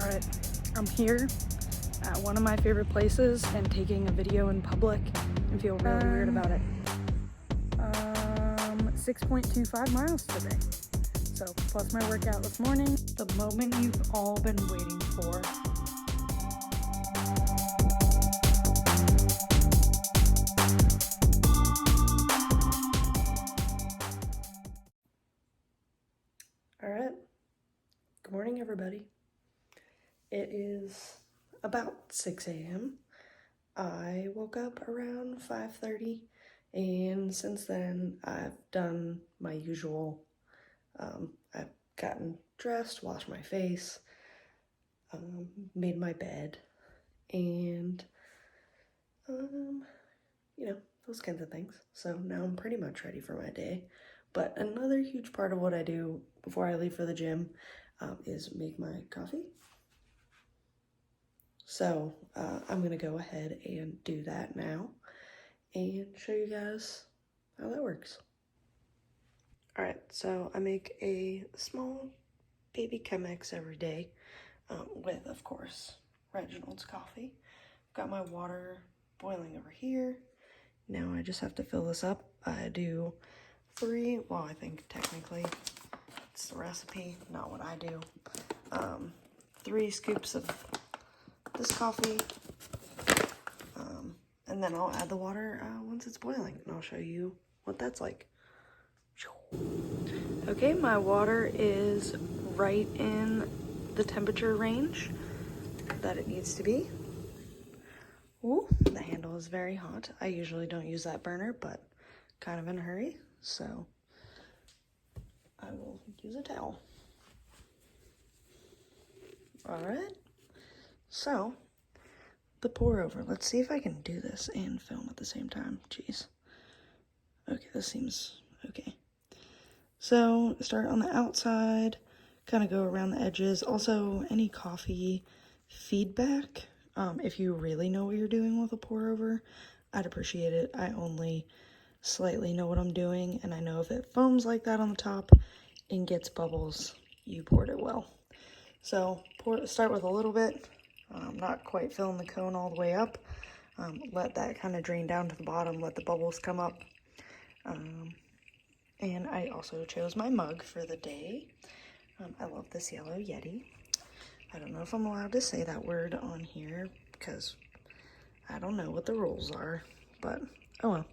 Alright, I'm here at one of my favorite places and taking a video in public and feel really weird about it. 6.25 miles today. So, plus my workout this morning. The moment you've all been waiting for. Alright, good morning everybody. It is about 6 a.m. I woke up around 5:30 and since then I've done my usual. I've gotten dressed, washed my face, made my bed, and you know, those kinds of things. So now I'm pretty much ready for my day. But another huge part of what I do before I leave for the gym is make my coffee. So I'm gonna go ahead and do that now and show you guys how that works. All right, so I make a small baby Chemex every day with, of course, Reginald's coffee. I've got my water boiling over here. Now I just have to fill this up. I do 3, well, I think technically it's the recipe, not what I do. 3 scoops of this coffee, and then I'll add the water once it's boiling, and I'll show you what that's like. Okay, my water is right in the temperature range that it needs to be. Ooh, the handle is very hot. I usually don't use that burner, but kind of in a hurry, so I will use a towel. All right, so the pour over. Let's see if I can do this and film at the same time. Jeez. Okay, this seems okay. So start on the outside, kind of go around the edges. Also, any coffee feedback, if you really know what you're doing with a pour over, I'd appreciate it. I only slightly know what I'm doing, and I know if it foams like that on the top and gets bubbles, you poured it well. So start with a little bit, not quite filling the cone all the way up. Let that kind of drain down to the bottom, let the bubbles come up. And I also chose my mug for the day. I love this yellow Yeti. I don't know if I'm allowed to say that word on here because I don't know what the rules are, but oh well.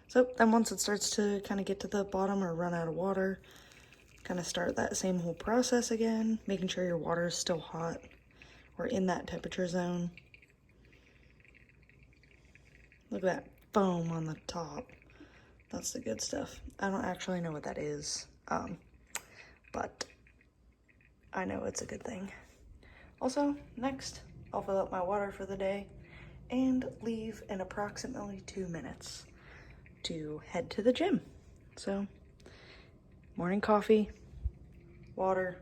So then once it starts to kind of get to the bottom or run out of water, kind of start that same whole process again, making sure your water is still hot or in that temperature zone. Look at that foam on the top. That's the good stuff. I don't actually know what that is, but I know it's a good thing. Also, next, I'll fill up my water for the day and leave in approximately 2 minutes to head to the gym. So, morning coffee, water,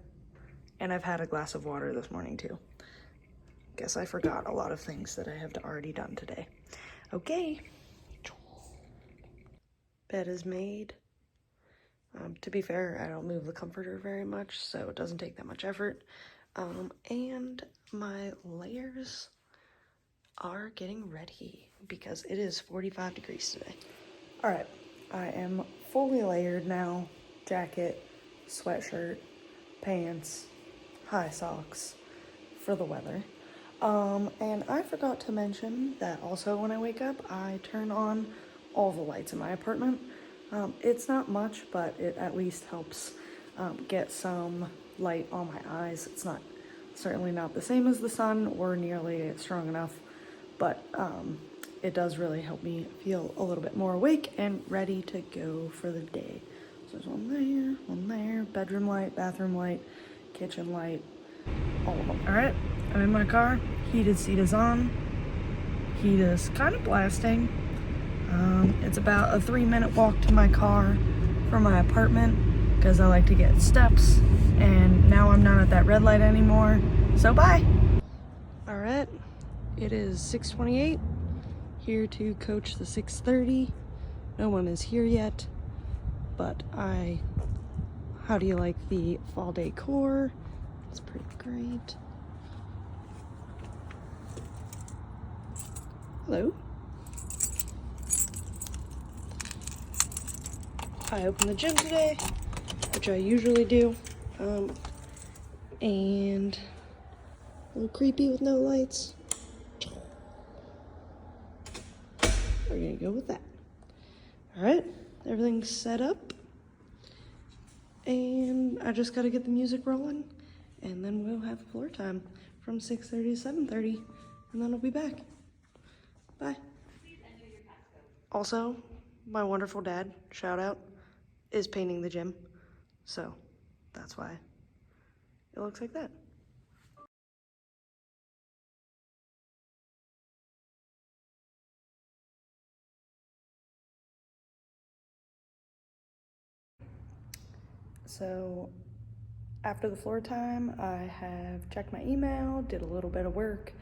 and I've had a glass of water this morning too. Guess I forgot a lot of things that I have already done today. Okay. Bed is made. To be fair, I don't move the comforter very much, so it doesn't take that much effort. And my layers are getting ready because it is 45 degrees today. All right, I am fully layered now. Jacket, sweatshirt, pants, high socks for the weather. And I forgot to mention that also when I wake up, I turn on all the lights in my apartment. It's not much, but it at least helps get some light on my eyes. It's certainly not the same as the sun or nearly strong enough, but it does really help me feel a little bit more awake and ready to go for the day. So there's one there, bedroom light, bathroom light, kitchen light, all of them. All right, I'm in my car. Heated seat is on. Heat is kind of blasting. It's about a 3-minute walk to my car from my apartment because I like to get steps, and now I'm not at that red light anymore, so bye. All right, it is 6:28, here to coach the 6:30. No one is here yet, but how do you like the fall decor? It's pretty great. Hello. I opened the gym today, which I usually do. And a little creepy with no lights. We're gonna go with that. All right, everything's set up. And I just gotta get the music rolling, and then we'll have floor time from 6:30 to 7:30, and then I'll be back. Bye. Also, my wonderful dad, shout out, is painting the gym, so that's why it looks like that. So after the floor time, I have checked my email, did a little bit of work,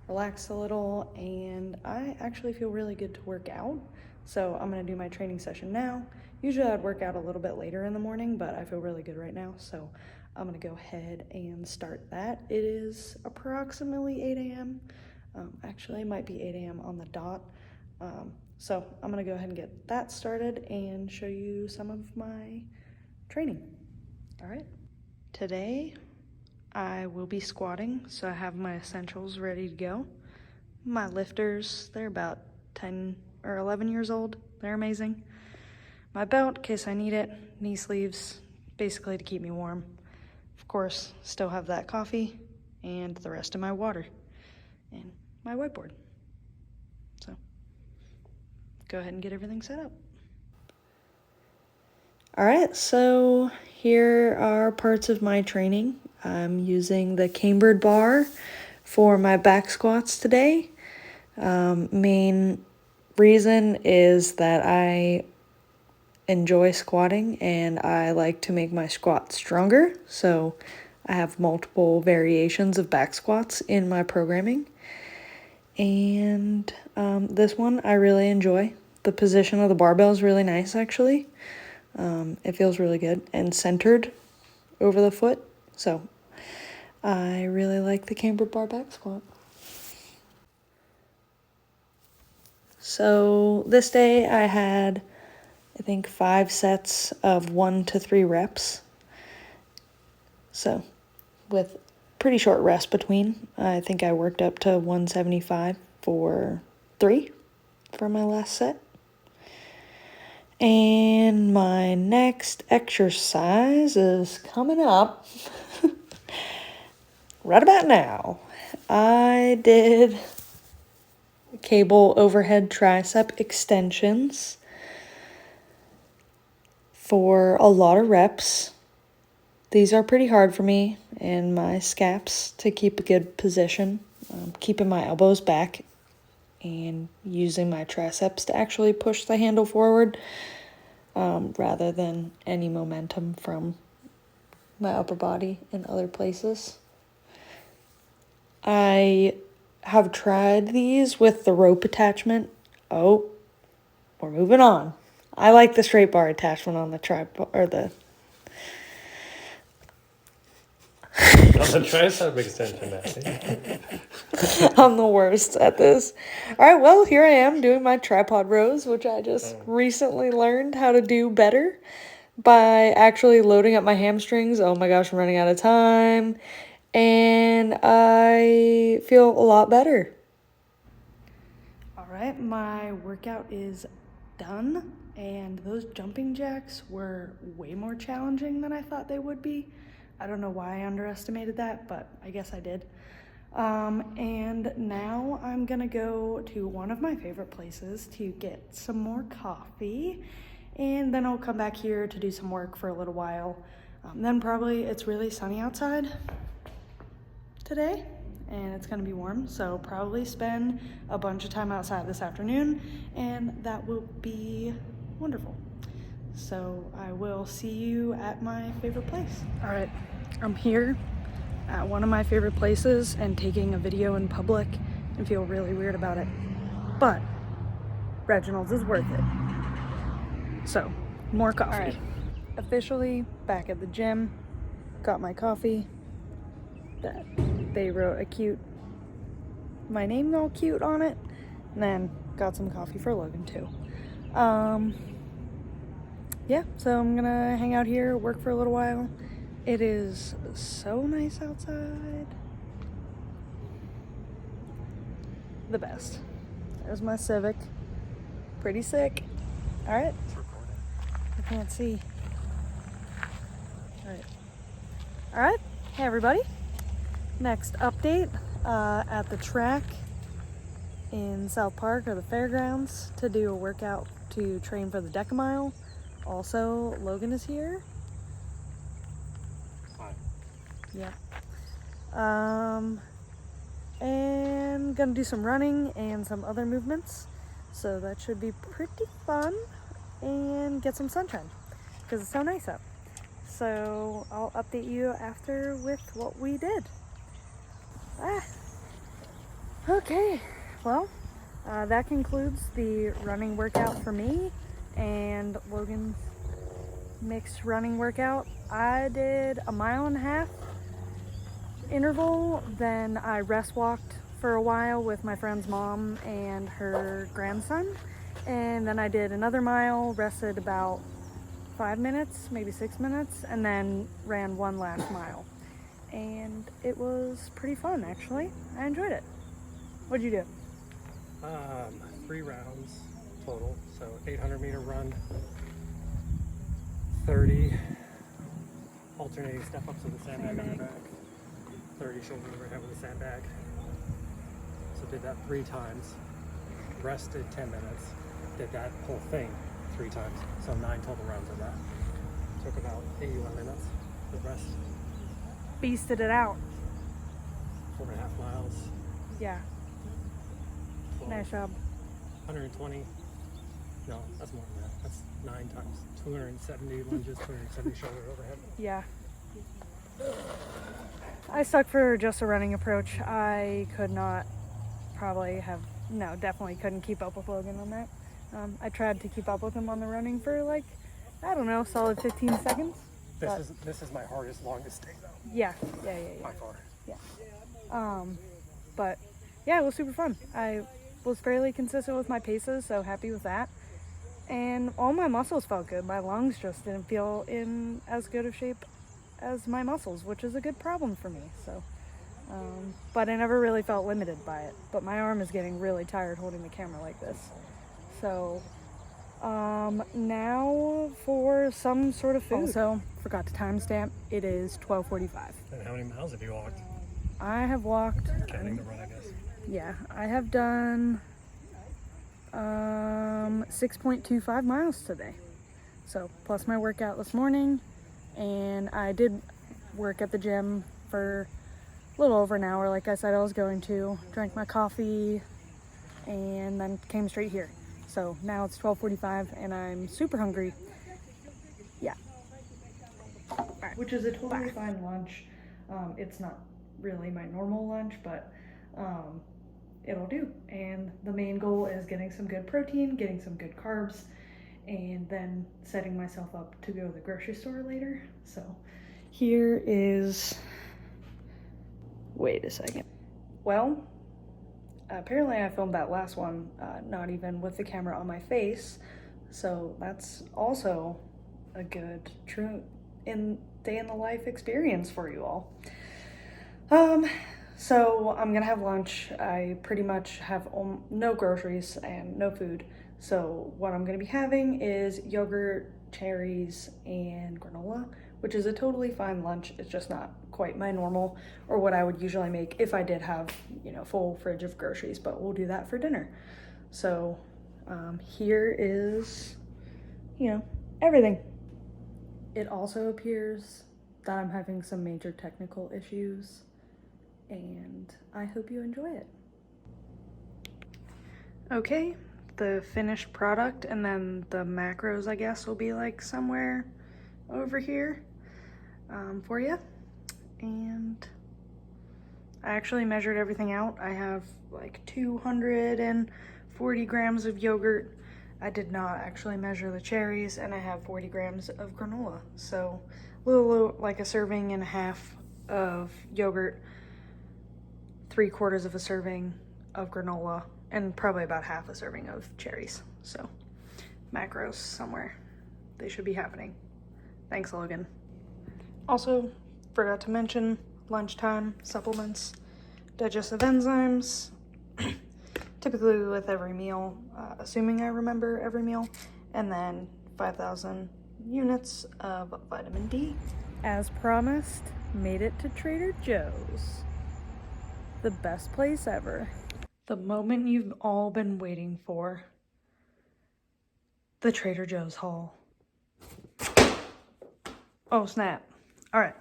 relaxed a little, and I actually feel really good to work out. So I'm gonna do my training session now. Usually I'd work out a little bit later in the morning, but I feel really good right now. So I'm gonna go ahead and start that. It is approximately 8 a.m. Actually, it might be 8 a.m. on the dot. So I'm gonna go ahead and get that started and show you some of my training. All right. Today, I will be squatting, so I have my essentials ready to go. My lifters, they're about 10 or 11 years old. They're amazing. My belt, in case I need it. Knee sleeves, basically to keep me warm. Of course, still have that coffee and the rest of my water and my whiteboard. So, go ahead and get everything set up. All right, so here are parts of my training. I'm using the cambered bar for my back squats today. Main reason is that I enjoy squatting and I like to make my squat stronger. So I have multiple variations of back squats in my programming. And this one I really enjoy. The position of the barbell is really nice, actually. It feels really good and centered over the foot. So I really like the cambered bar back squat. So this day I had, I think, 5 sets of 1 to 3 reps. So with pretty short rest between. I think I worked up to 175 for 3 for my last set. And my next exercise is coming up right about now. I did cable overhead tricep extensions for a lot of reps. These are pretty hard for me and my scaps to keep a good position, keeping my elbows back and using my triceps to actually push the handle forward rather than any momentum from my upper body in other places. I have tried these with the rope attachment. Oh, we're moving on. I like the straight bar attachment on the tripod or the On the tricep extension, Ashley. I'm the worst at this. All right, well, here I am doing my tripod rows, which I just recently learned how to do better by actually loading up my hamstrings. Oh my gosh, I'm running out of time. And I feel a lot better. All right, my workout is done, and those jumping jacks were way more challenging than I thought they would be. I don't know why I underestimated that, but I guess I did. And now I'm gonna go to one of my favorite places to get some more coffee, and then I'll come back here to do some work for a little while. Then probably it's really sunny outside today, and it's gonna be warm, so probably spend a bunch of time outside this afternoon, and that will be wonderful. So I will see you at my favorite place. All right, I'm here at one of my favorite places and taking a video in public and feel really weird about it. But Reginald's is worth it. So, more coffee. All right. Officially back at the gym, got my coffee. That they wrote my name all cute on it. And then got some coffee for Logan too. Yeah, so I'm gonna hang out here, work for a little while. It is so nice outside. The best. There's my Civic. Pretty sick. All right. I can't see. All right. All right. Hey, everybody. Next update at the track in South Park or the fairgrounds to do a workout to train for the Decamile. Also, Logan is here. Hi. Yeah. And gonna do some running and some other movements. So that should be pretty fun and get some sunshine because it's so nice out. So I'll update you after with what we did. Okay, well, that concludes the running workout for me and Logan's mixed running workout. I did a 1.5 mile interval, then I rest walked for a while with my friend's mom and her grandson, and then I did another mile, rested about 5 minutes, maybe 6 minutes, and then ran one last mile. And it was pretty fun, actually. I enjoyed it. What'd you do? 3 rounds total, so 800-meter run, 30 alternating step-ups with a sandbag on your back, 30 shoulder overhead with a sandbag. So did that 3 times, rested 10 minutes, did that whole thing 3 times, so 9 total rounds of that. Took about 81 minutes, the rest. Beasted it out. 4.5 miles. Yeah. 12, Nice job. 120. No, that's more than that. That's 9 times. 270 lunges, 270 shoulder overhead. Yeah. I stuck for just a running approach. I could not definitely couldn't keep up with Logan on that. I tried to keep up with him on the running for I don't know, solid 15 seconds. This is my hardest, longest day though. Yeah. By far. But yeah, it was super fun. I was fairly consistent with my paces, so happy with that. And all my muscles felt good. My lungs just didn't feel in as good of shape as my muscles, which is a good problem for me. So, but I never really felt limited by it. But my arm is getting really tired holding the camera like this. So, now for some sort of food. Also, forgot to timestamp. It is 12:45. And how many miles have you walked? I have walked. Counting the run, I guess. Yeah, I have done 6.25 miles today. So plus my workout this morning, and I did work at the gym for a little over an hour. Like I said, I was going to drank my coffee, and then came straight here. So now it's 12:45, and I'm super hungry. Yeah. All right. Which is a totally fine lunch. It's not really my normal lunch, but it'll do. And the main goal is getting some good protein, getting some good carbs, and then setting myself up to go to the grocery store later. So here is, wait a second. Well, apparently I filmed that last one not even with the camera on my face, so that's also a good true day in the life experience for you all. So I'm gonna have lunch. I pretty much have no groceries and no food. So what I'm gonna be having is yogurt, cherries, and granola, which is a totally fine lunch. It's just not quite my normal or what I would usually make if I did have, full fridge of groceries, but we'll do that for dinner. So here is, everything. It also appears that I'm having some major technical issues, and I hope you enjoy it. Okay, the finished product, and then the macros, I guess, will be somewhere over here for you. And I actually measured everything out. I have 240 grams of yogurt. I did not actually measure the cherries, and I have 40 grams of granola. So a little a serving and a half of yogurt, 3/4 of a serving of granola, and probably about half a serving of cherries. So macros somewhere. They should be happening. Thanks, Logan. Also, forgot to mention lunchtime supplements, digestive enzymes, typically with every meal, assuming I remember every meal, and then 5,000 units of vitamin D. As promised, made it to Trader Joe's. The best place ever. The moment you've all been waiting for. The Trader Joe's haul. Oh, snap. All right.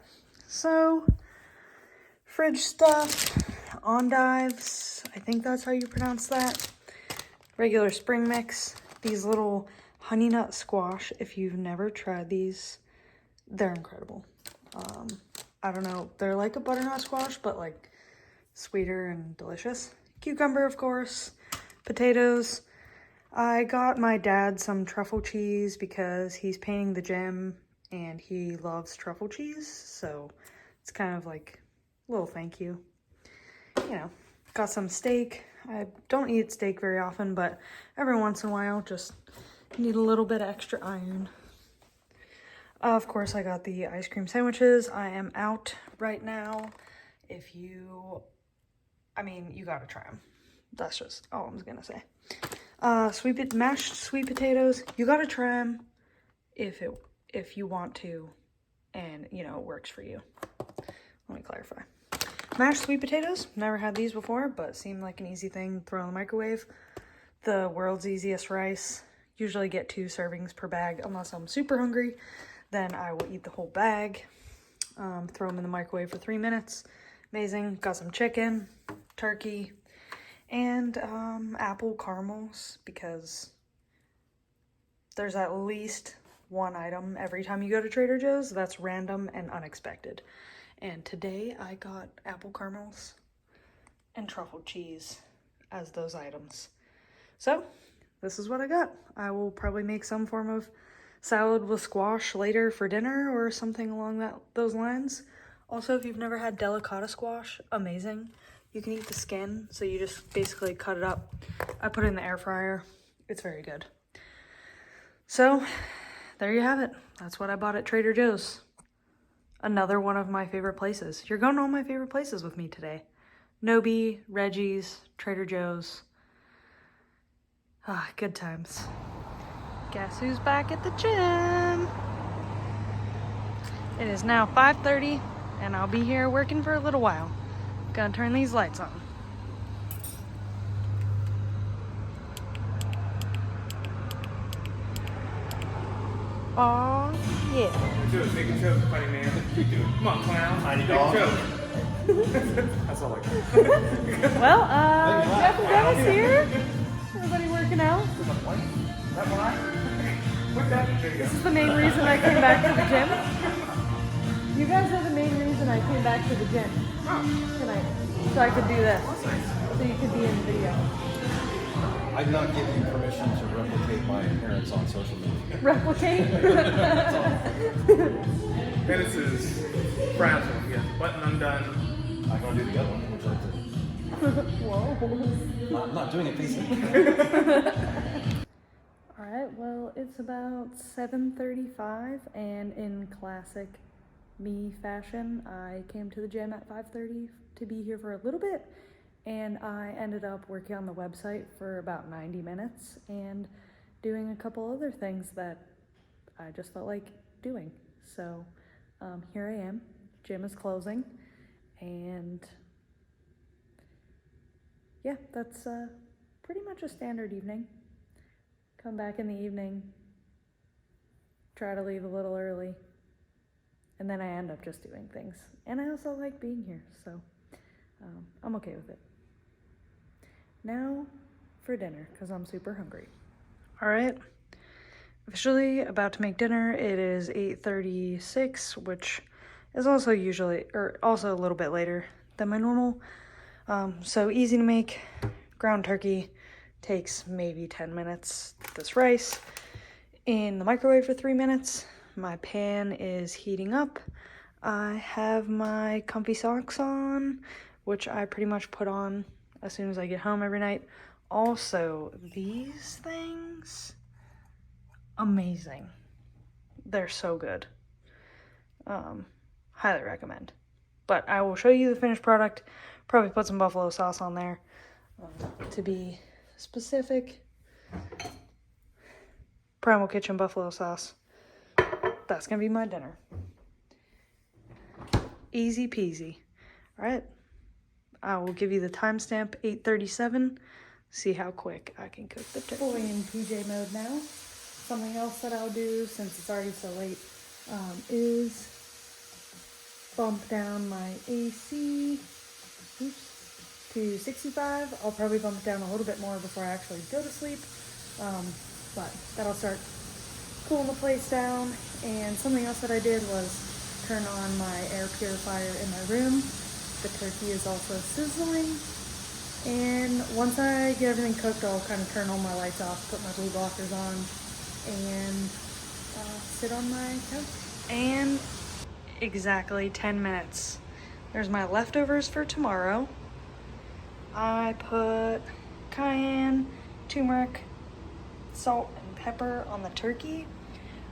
So, fridge stuff, endives, I think that's how you pronounce that. Regular spring mix. These little honey nut squash, if you've never tried these, they're incredible. I don't know, they're like a butternut squash, but like sweeter and delicious. Cucumber, of course. Potatoes. I got my dad some truffle cheese because he's painting the gym and he loves truffle cheese, so it's kind of like a little thank you. You know, got some steak. I don't eat steak very often, but every once in a while, just need a little bit of extra iron. Of course, I got the ice cream sandwiches. I am out right now. You gotta try them. That's just all I'm gonna say. Mashed sweet potatoes. You gotta try them if you want to, and you know it works for you. Let me clarify. Mashed sweet potatoes. Never had these before, but seemed like an easy thing. Throw in the microwave. The world's easiest rice. Usually get 2 servings per bag unless I'm super hungry. Then I will eat the whole bag. Throw them in the microwave for 3 minutes. Amazing. Got some chicken, turkey, and apple caramels because there's at least one item every time you go to Trader Joe's that's random and unexpected. And today I got apple caramels and truffle cheese as those items. So this is what I got. I will probably make some form of salad with squash later for dinner or something along those lines. Also, if you've never had delicata squash, amazing. You can eat the skin, so you just basically cut it up. I put it in the air fryer. It's very good. So, there you have it. That's what I bought at Trader Joe's. Another one of my favorite places. You're going to all my favorite places with me today. Nobi, Reggie's, Trader Joe's. Ah, good times. Guess who's back at the gym? It is now 5:30 and I'll be here working for a little while. Gonna turn these lights on. Aw, yeah. Do it, make a joke, funny man. Come on, clown. Tiny dog. That's all I got. Well, Jeff and Dennis here. Everybody working out. This is the main reason I came back to the gym. You guys are the main reason I came back to the gym tonight. So I could do this. So you could be in the video. I did not give you permission to replicate my appearance on social media. Replicate? Dennis is frazzled. He has a button undone. I'm going to do the other one. Would you like to? Whoa. I'm not doing it decently. Alright, well, it's about 7:35, and in classic me fashion, I came to the gym at 5:30 to be here for a little bit, and I ended up working on the website for about 90 minutes and doing a couple other things that I just felt like doing. So here I am. Gym is closing, and yeah, that's pretty much a standard evening. Come back in the evening, try to leave a little early, and then I end up just doing things. And I also like being here, so I'm okay with it. Now for dinner, because I'm super hungry. All right, officially about to make dinner. It is 8:36, which is also also a little bit later than my normal. So easy to make. Ground turkey takes maybe 10 minutes. This rice in the microwave for 3 minutes. My pan is heating up. I have my comfy socks on, which I pretty much put on as soon as I get home every night. Also, these things, amazing. They're so good. Highly recommend. But I will show you the finished product. Probably put some buffalo sauce on there. To be specific, Primal Kitchen buffalo sauce. That's gonna be my dinner. Easy peasy. All right. I will give you the timestamp, 8:37. See how quick I can cook the turkey. Fully in PJ mode now. Something else that I'll do since it's already so late is bump down my AC to 65. I'll probably bump it down a little bit more before I actually go to sleep. But that'll start cooling the place down. And something else that I did was turn on my air purifier in my room. The turkey is also sizzling. And once I get everything cooked, I'll kind of turn all my lights off, put my blue blockers on, and sit on my couch. And exactly 10 minutes. There's my leftovers for tomorrow. I put cayenne, turmeric, salt, and pepper on the turkey.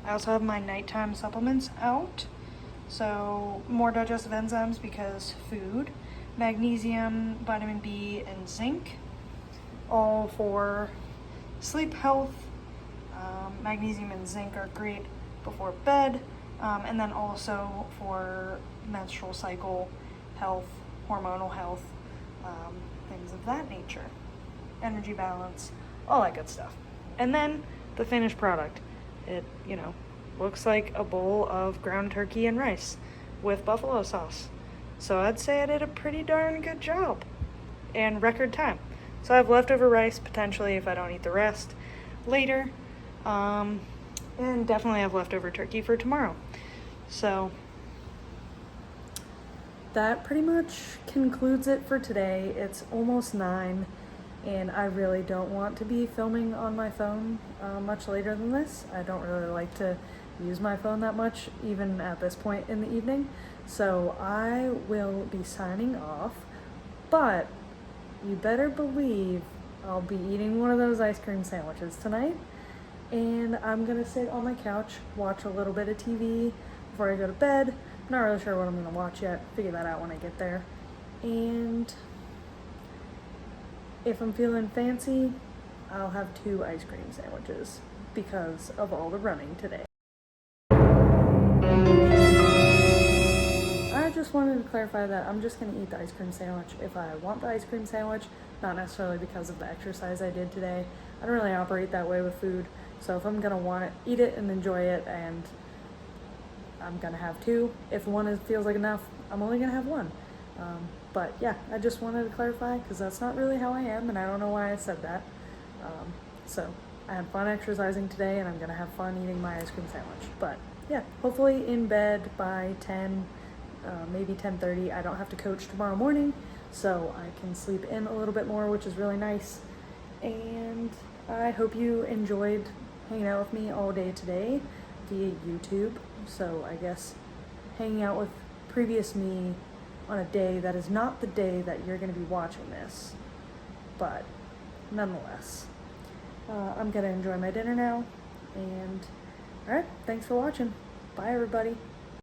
I also have my nighttime supplements out. So more digestive enzymes because food, magnesium, vitamin B, and zinc, all for sleep health. Magnesium and zinc are great before bed, and then also for menstrual cycle health, hormonal health, things of that nature, energy balance, all that good stuff. And then the finished product. It, looks like a bowl of ground turkey and rice with buffalo sauce. So I'd say I did a pretty darn good job in record time. So I have leftover rice potentially if I don't eat the rest later. And definitely have leftover turkey for tomorrow. So That pretty much concludes it for today. It's almost 9, and I really don't want to be filming on my phone much later than this. I don't really like to use my phone that much, even at this point in the evening. So I will be signing off, but you better believe I'll be eating one of those ice cream sandwiches tonight. And I'm gonna sit on my couch, watch a little bit of TV before I go to bed. I'm not really sure what I'm gonna watch yet. Figure that out when I get there. And if I'm feeling fancy, I'll have 2 ice cream sandwiches because of all the running today. I just wanted to clarify that I'm just gonna eat the ice cream sandwich if I want the ice cream sandwich, not necessarily because of the exercise I did today. I don't really operate that way with food. So if I'm gonna want it, eat it and enjoy it, and I'm gonna have 2. If one feels like enough, I'm only gonna have 1. But yeah, I just wanted to clarify because that's not really how I am, and I don't know why I said that. So I had fun exercising today, and I'm gonna have fun eating my ice cream sandwich. But yeah, hopefully in bed by 10, maybe 10:30. I don't have to coach tomorrow morning, so I can sleep in a little bit more, which is really nice. And I hope you enjoyed hanging out with me all day today via YouTube. So I guess hanging out with previous me on a day that is not the day that you're going to be watching this. But nonetheless, I'm going to enjoy my dinner now. And alright, thanks for watching. Bye everybody.